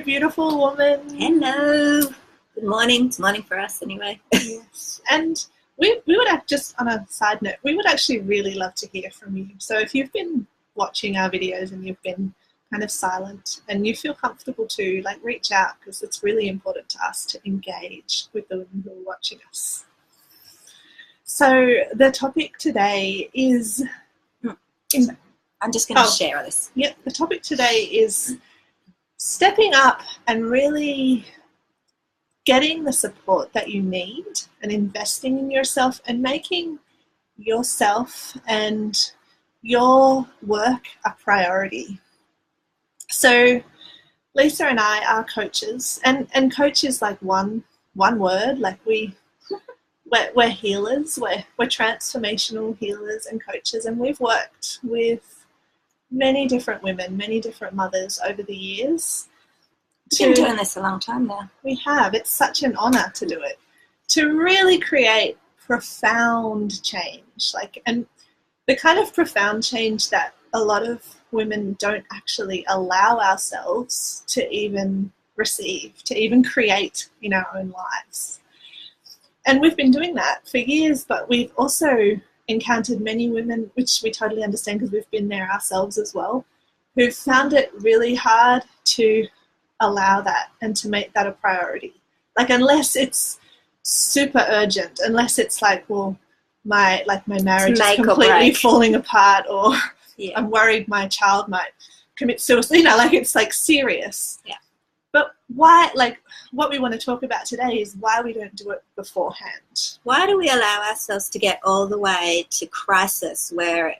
beautiful woman. Hello. Good morning. It's morning for us anyway. Yes. And we would just on a side note, we would actually really love to hear from you. So if you've been watching our videos and you've been kind of silent and you feel comfortable to, like, reach out, because it's really important to us to engage with the women who are watching us. So the topic today is... I'm just going to share this. Yep, the topic today is stepping up and really getting the support that you need and investing in yourself and making yourself and your work a priority. So Lisa and I are coaches, and coach is like one word. Like we're healers, we're transformational healers and coaches, and we've worked with many different women, many different mothers over the years. We've been doing this a long time now. We have. It's such an honor to do it, to really create profound change, and the kind of profound change that a lot of women don't actually allow ourselves to even receive, to even create in our own lives. And we've been doing that for years, but we've also encountered many women, which we totally understand because we've been there ourselves as well, who've found it really hard to allow that and to make that a priority. Like, unless it's super urgent, unless it's like, well, my marriage is completely falling apart, or I'm worried my child might commit suicide, it's like serious. Yeah. But why, what we want to talk about today is why we don't do it beforehand. Why do we allow ourselves to get all the way to crisis where,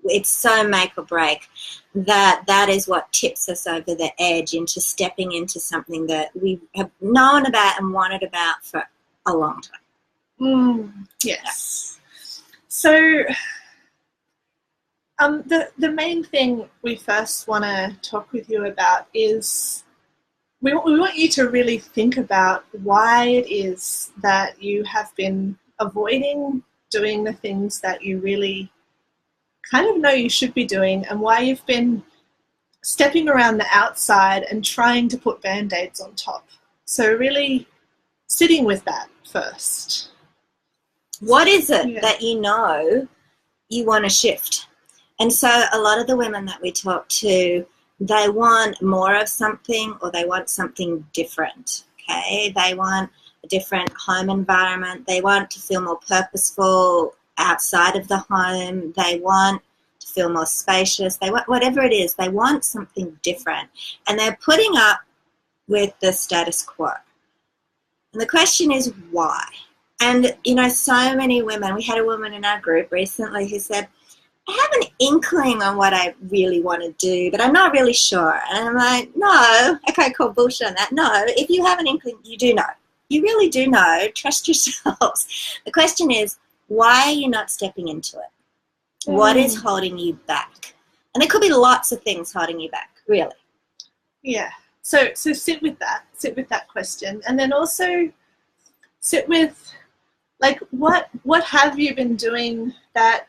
it's so make or break that is what tips us over the edge into stepping into something that we have known about and wanted about for a long time? Yes. So the main thing we first want to talk with you about is we want you to really think about why it is that you have been avoiding doing the things that you really kind of know you should be doing, and why you've been stepping around the outside and trying to put band-aids on top. So really sitting with that first. What is it that you know you want to shift? And so a lot of the women that we talk to, they want more of something, or they want something different, okay? They want a different home environment. They want to feel more purposeful outside of the home. They want to feel more spacious. They want, whatever it is, they want something different. And they're putting up with the status quo. And the question is why? And, so many women, we had a woman in our group recently who said, I have an inkling on what I really want to do, but I'm not really sure. And I'm like, no, okay, cool, bullshit on that. No, if you have an inkling, you do know. You really do know. Trust yourselves. The question is, why are you not stepping into it? What is holding you back? And there could be lots of things holding you back, really. Yeah. So sit with that question, and then also sit with, what have you been doing that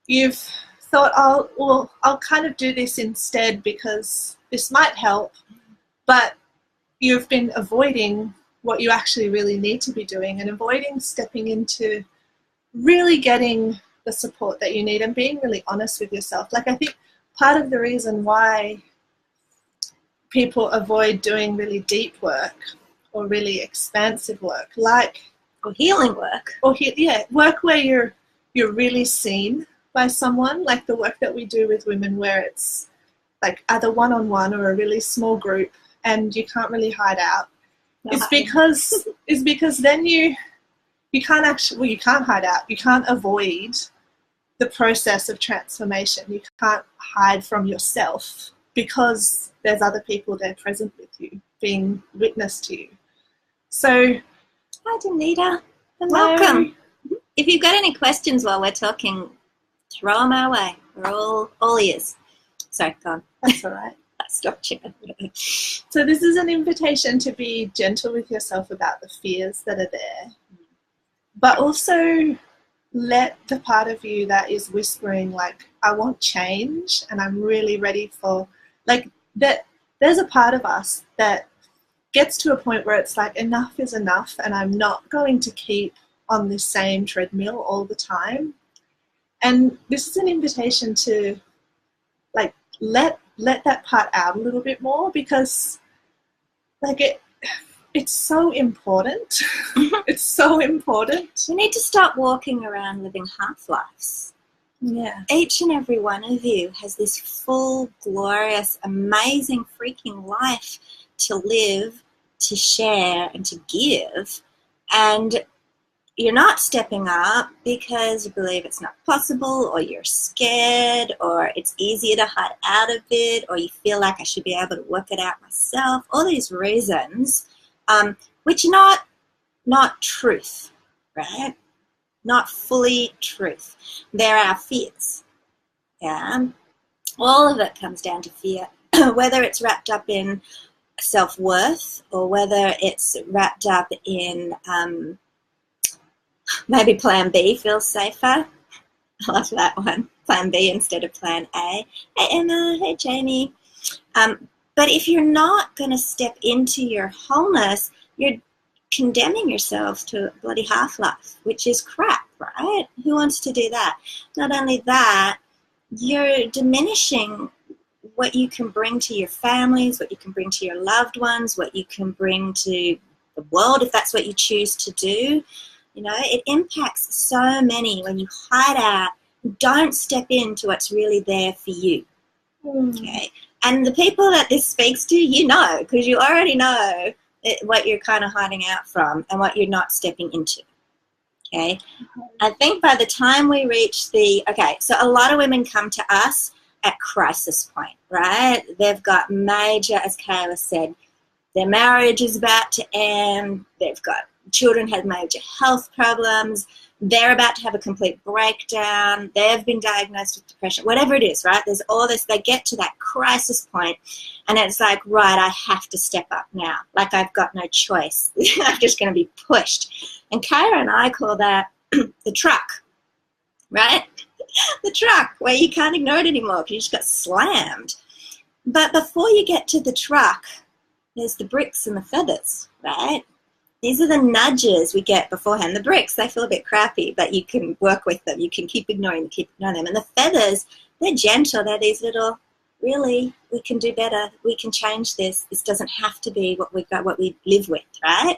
you've thought, I'll kind of do this instead because this might help, but you've been avoiding what you actually really need to be doing, and avoiding stepping into really getting the support that you need and being really honest with yourself. I think part of the reason why people avoid doing really deep work or really expansive work, or healing work, work where you're really seen by someone, like the work that we do with women where it's like either one-on-one or a really small group and you can't really hide out, is because then you can't you can't hide out. You can't avoid the process of transformation. You can't hide from yourself because there's other people there present with you, being witness to you. So, hi, Danita, and welcome. If you've got any questions while we're talking, throw them our way. We're all ears. Sorry, go on. That's all right. Stop chatting. So this is an invitation to be gentle with yourself about the fears that are there, but also let the part of you that is whispering, I want change and I'm really ready for, that there's a part of us that gets to a point where it's like, enough is enough, and I'm not going to keep on this same treadmill all the time. And this is an invitation to like let that part out a little bit more, because like it's so important. It's so important. You need to stop walking around living half-lives. Yeah. Each and every one of you has this full, glorious, amazing freaking life to live, to share, and to give. And you're not stepping up because you believe it's not possible, or you're scared, or it's easier to hide out of it, or you feel like I should be able to work it out myself. All these reasons, which are not truth, right? Not fully truth. They're our fears. Yeah. All of it comes down to fear, whether it's wrapped up in self-worth, or whether it's wrapped up in maybe plan B feels safer. I love that one. Plan B instead of plan A. Hey Emma, hey Jamie. But if you're not going to step into your wholeness, you're condemning yourself to a bloody half-life, which is crap, right? Who wants to do that? Not only that, you're diminishing what you can bring to your families, what you can bring to your loved ones, what you can bring to the world, if that's what you choose to do. You know, it impacts so many when you hide out, don't step into what's really there for you. Okay. And the people that this speaks to, you know, because you already know what you're kind of hiding out from and what you're not stepping into. Okay. I think by the time we reach so a lot of women come to us at crisis point, right? They've got major, as Kayla said, their marriage is about to end, they've got children had major health problems, they're about to have a complete breakdown, they've been diagnosed with depression, whatever it is, right? There's all this, they get to that crisis point and it's like, right, I have to step up now. Like I've got no choice. I'm just going to be pushed. And Kyra and I call that the truck, right? The truck, where you can't ignore it anymore because you just got slammed. But before you get to the truck, there's the bricks and the feathers, right? These are the nudges we get beforehand. The bricks, they feel a bit crappy, but you can work with them. You can keep ignoring them. And the feathers, they're gentle. They're these little, really, we can do better. We can change this. This doesn't have to be what we've got, what we live with, right?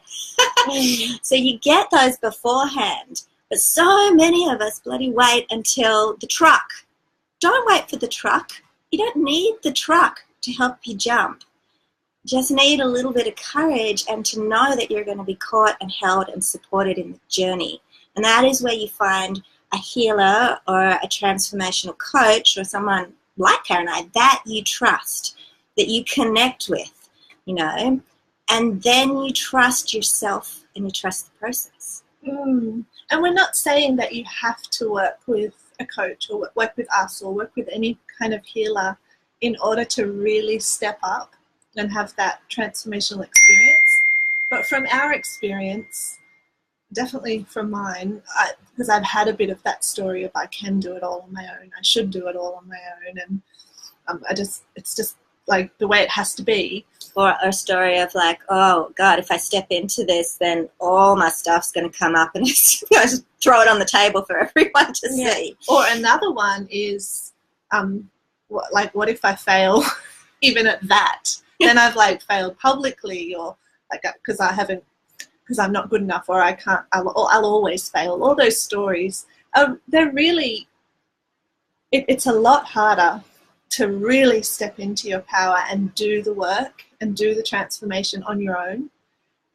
So you get those beforehand. But so many of us bloody wait until the truck. Don't wait for the truck. You don't need the truck to help you jump. Just need a little bit of courage and to know that you're going to be caught and held and supported in the journey. And that is where you find a healer or a transformational coach or someone like Karen and I that you trust, that you connect with, you know, and then you trust yourself and you trust the process. And we're not saying that you have to work with a coach or work with us or work with any kind of healer in order to really step up and have that transformational experience. But from our experience, definitely from mine, because I've had a bit of that story of I can do it all on my own, I should do it all on my own, and it's just like the way it has to be. Or a story of like, oh God, if I step into this, then all my stuff's going to come up and just throw it on the table for everyone to see. Or another one is, what if I fail even at that? Then I've like failed publicly, or like because I'm not good enough, or I can't, I'll always fail. All those stories, they're really, it's a lot harder to really step into your power and do the work and do the transformation on your own.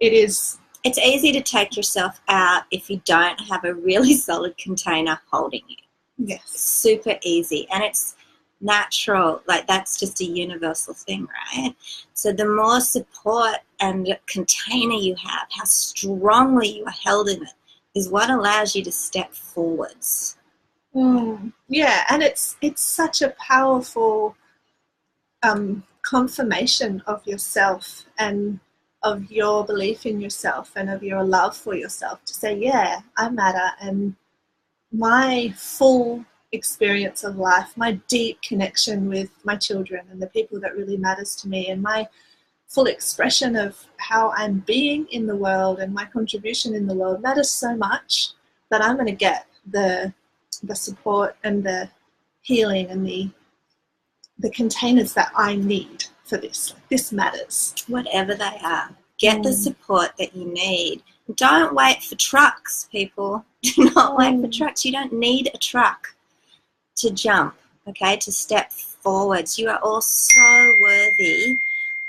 It's easy to take yourself out if you don't have a really solid container holding you. Yes. Super easy. And it's natural, like that's just a universal thing, right? So the more support and container you have, how strongly you are held in it, is what allows you to step forwards. Yeah, and it's such a powerful confirmation of yourself and of your belief in yourself and of your love for yourself to say, yeah, I matter, and my full experience of life, my deep connection with my children and the people that really matters to me, and my full expression of how I'm being in the world and my contribution in the world matters so much that I'm going to get the support and the healing and the containers that I need for this. This matters. Whatever they are. Get the support that you need. Don't wait for trucks, people. Do not wait for trucks. You don't need a truck to jump, okay, to step forwards. You are all so worthy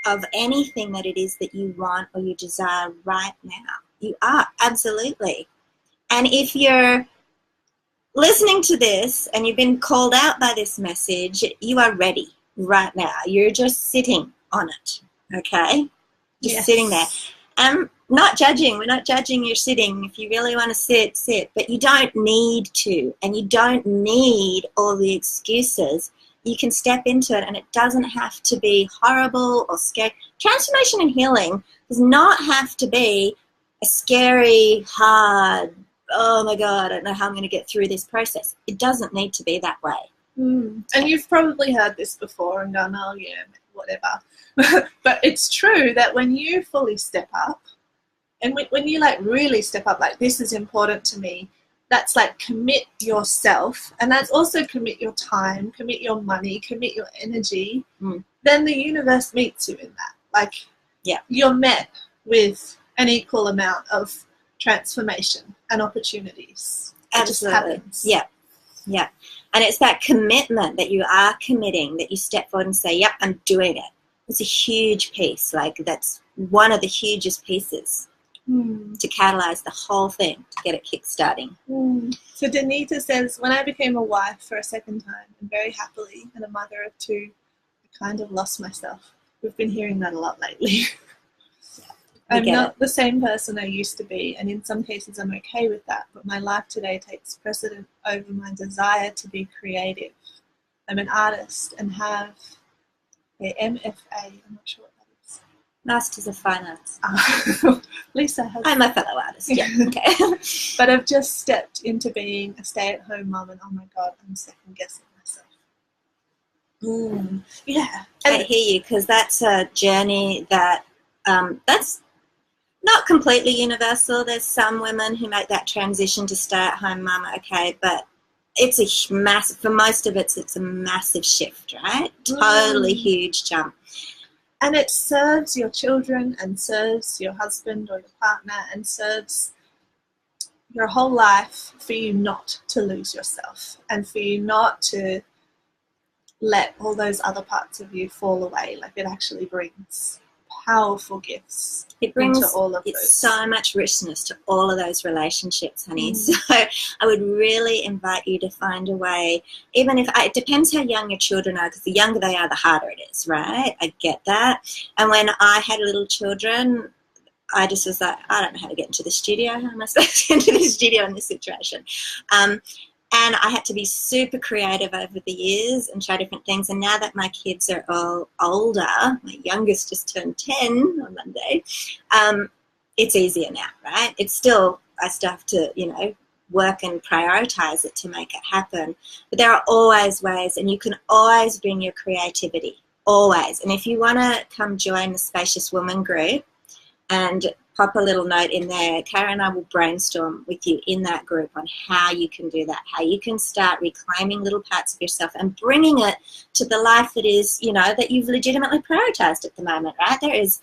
of anything that it is that you want or you desire right now. You are, absolutely. And if you're listening to this and you've been called out by this message, you are ready right now. You're just sitting on it, okay? Just sitting there. Not judging. We're not judging your sitting. If you really want to sit, sit. But you don't need to, and you don't need all the excuses. You can step into it, and it doesn't have to be horrible or scary. Transformation and healing does not have to be a scary, hard, oh my God, I don't know how I'm going to get through this process. It doesn't need to be that way. And you've probably heard this before and gone, oh yeah, whatever. But it's true that when you fully step up, and when you like really step up, like this is important to me, that's like commit yourself, and that's also commit your time, commit your money, commit your energy, then the universe meets you in that. Like you're met with an equal amount of transformation and opportunities. It just happens. Yeah. And it's that commitment that you are committing, that you step forward and say, yep, I'm doing it. It's a huge piece. Like that's one of the hugest pieces to catalyze the whole thing, to get it kick-starting. So Danita says, when I became a wife for a second time, and very happily, and a mother of two, I kind of lost myself. We've been hearing that a lot lately. I'm not the same person I used to be, and in some cases I'm okay with that, but my life today takes precedent over my desire to be creative. I'm an artist and have a MFA, I'm not sure what that is. Masters of Fine Arts. Lisa has... I'm a fellow artist, yeah, okay. But I've just stepped into being a stay-at-home mum, and oh my God, I'm second-guessing myself. Yeah. I hear you, because that's a journey that, that's not completely universal. There's some women who make that transition to stay-at-home mum, okay, but it's a massive, for most of it, it's a massive shift, right? Totally huge jump. And it serves your children and serves your husband or your partner and serves your whole life for you not to lose yourself and for you not to let all those other parts of you fall away. Like it actually brings powerful gifts. It brings into all of those. So much richness to all of those relationships, honey. So I would really invite you to find a way, even if it depends how young your children are, because the younger they are, the harder it is, right? I get that. And when I had little children, I just was like, I don't know how to get into the studio. How am I supposed to get into the studio in this situation? And I had to be super creative over the years and try different things. And now that my kids are all older, my youngest just turned 10 on Monday, it's easier now, right? It's still, I still have to, work and prioritize it to make it happen. But there are always ways, and you can always bring your creativity, always. And if you want to come join the Spacious Woman group and pop a little note in there, Kara and I will brainstorm with you in that group on how you can do that, how you can start reclaiming little parts of yourself and bringing it to the life that is, that you've legitimately prioritized at the moment, right? There is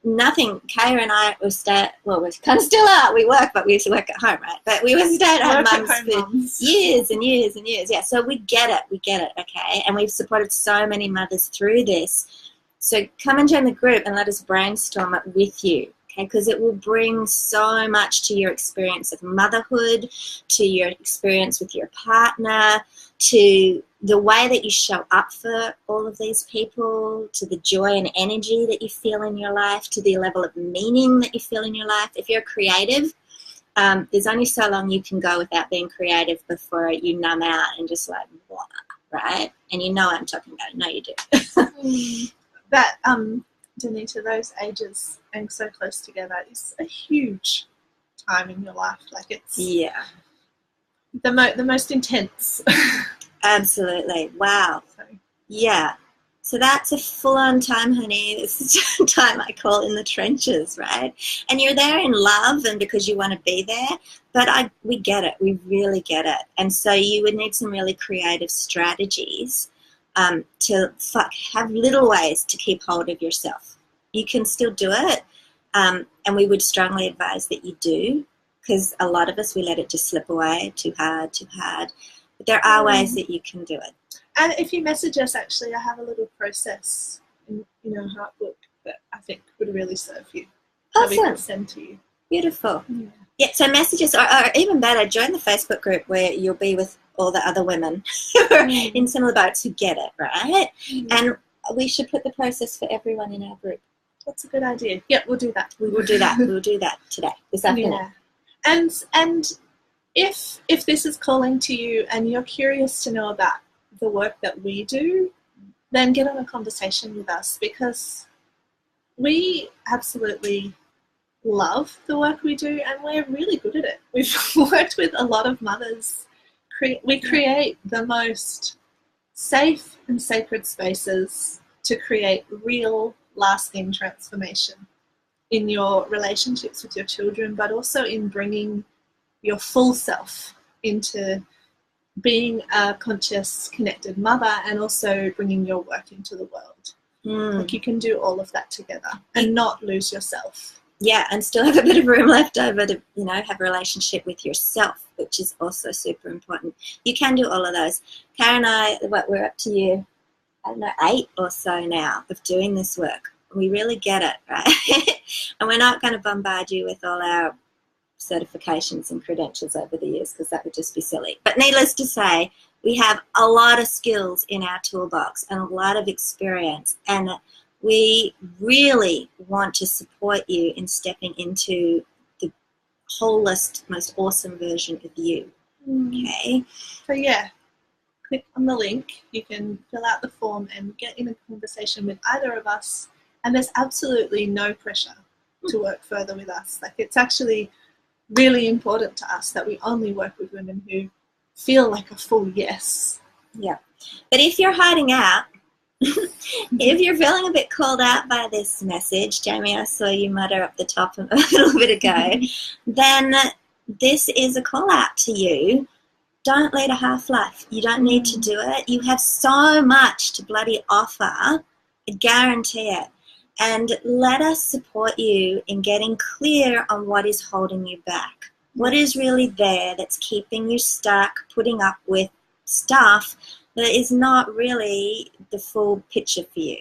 nothing. Kara and I we kind of still are. We work, but we used to work at home, right? But we were stay-at-home mums for years and years and years. Yeah, so we get it, okay? And we've supported so many mothers through this. So come and join the group and let us brainstorm it with you. Okay, because it will bring so much to your experience of motherhood, to your experience with your partner, to the way that you show up for all of these people, to the joy and energy that you feel in your life, to the level of meaning that you feel in your life. If you're creative, there's only so long you can go without being creative before you numb out and just like, blah, right? And you know what I'm talking about. I know you do. That, Danita, those ages being so close together is a huge time in your life. Like it's the most intense. Absolutely. Wow. So. Yeah. So that's a full-on time, honey. This is a time I call in the trenches, right? And you're there in love and because you want to be there, but we get it. We really get it. And so you would need some really creative strategies to have little ways to keep hold of yourself. You can still do it, and we would strongly advise that you do, because a lot of us, we let it just slip away too hard. But there are ways that you can do it. And if you message us, actually, I have a little process in our heart book that I think would really serve you. Awesome. That we can send to you. Beautiful. Yeah, so messages, or even better, join the Facebook group where you'll be with all the other women who are in similar boats who get it, right? And we should put the process for everyone in our group. That's a good idea. Yeah, we'll do that. We will do that. We'll do that today, this afternoon. Yeah. And if this is calling to you and you're curious to know about the work that we do, then get on a conversation with us, because we absolutely love the work we do and we're really good at it. We've worked with a lot of mothers. We create the most safe and sacred spaces to create real, lasting transformation in your relationships with your children, but also in bringing your full self into being a conscious, connected mother, and also bringing your work into the world. Like, you can do all of that together and not lose yourself. Yeah, and still have a bit of room left over to, have a relationship with yourself, which is also super important. You can do all of those. Karen and I, we're up to year, 8 or so now of doing this work. We really get it, right? And we're not going to bombard you with all our certifications and credentials over the years, because that would just be silly. But needless to say, we have a lot of skills in our toolbox and a lot of experience, and we really want to support you in stepping into the wholest, most awesome version of you. Okay? So yeah, click on the link. You can fill out the form and get in a conversation with either of us, and there's absolutely no pressure to work further with us. Like, it's actually really important to us that we only work with women who feel like a full yes. Yeah. But if you're hiding out, if you're feeling a bit called out by this message, Jamie, I saw you mutter up the top a little bit ago, then this is a call out to you. Don't lead a half-life. You don't need to do it. You have so much to bloody offer. I guarantee it. And let us support you in getting clear on what is holding you back. What is really there that's keeping you stuck, putting up with stuff that is not really the full picture for you,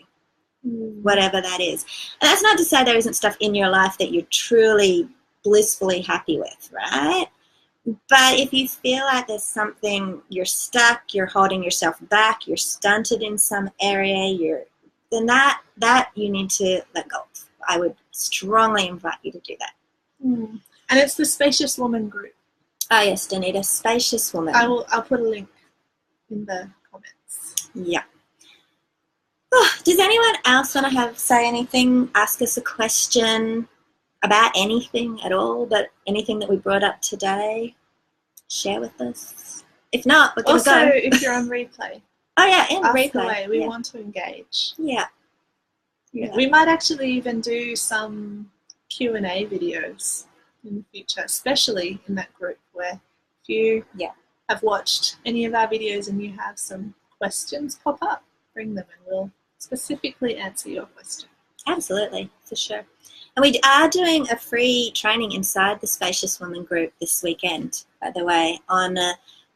whatever that is. And that's not to say there isn't stuff in your life that you're truly blissfully happy with, right? But if you feel like there's something, you're stuck, you're holding yourself back, you're stunted in some area, then that you need to let go of. I would strongly invite you to do that. And it's the Spacious Woman group. Oh yes, Danita, Spacious Woman. I'll put a link in the comments. Yeah. Oh, does anyone else want to say anything, ask us a question about anything at all, but anything that we brought up today? Share with us. If not, we're going to go. Also, if you're on replay. Oh yeah, in ask replay. Away. We want to engage. Yeah. We might actually even do some Q&A videos in the future, especially in that group where if you have watched any of our videos and you have some questions pop up, bring them and we'll specifically answer your question. Absolutely, for sure. And we are doing a free training inside the Spacious Women group this weekend, by the way, on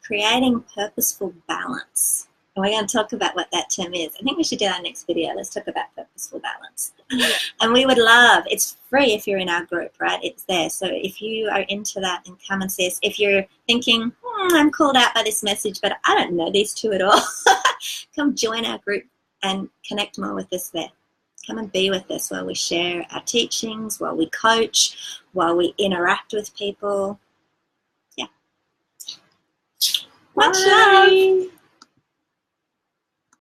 creating purposeful balance. And we're going to talk about what that term is. I think we should do our next video. Let's talk about purposeful balance. And we would love, it's free if you're in our group, right? It's there. So if you are into that, then come and see us. If you're thinking, I'm called out by this message, but I don't know these two at all, come join our group and connect more with us there. Come and be with us while we share our teachings, while we coach, while we interact with people. Yeah. Much love.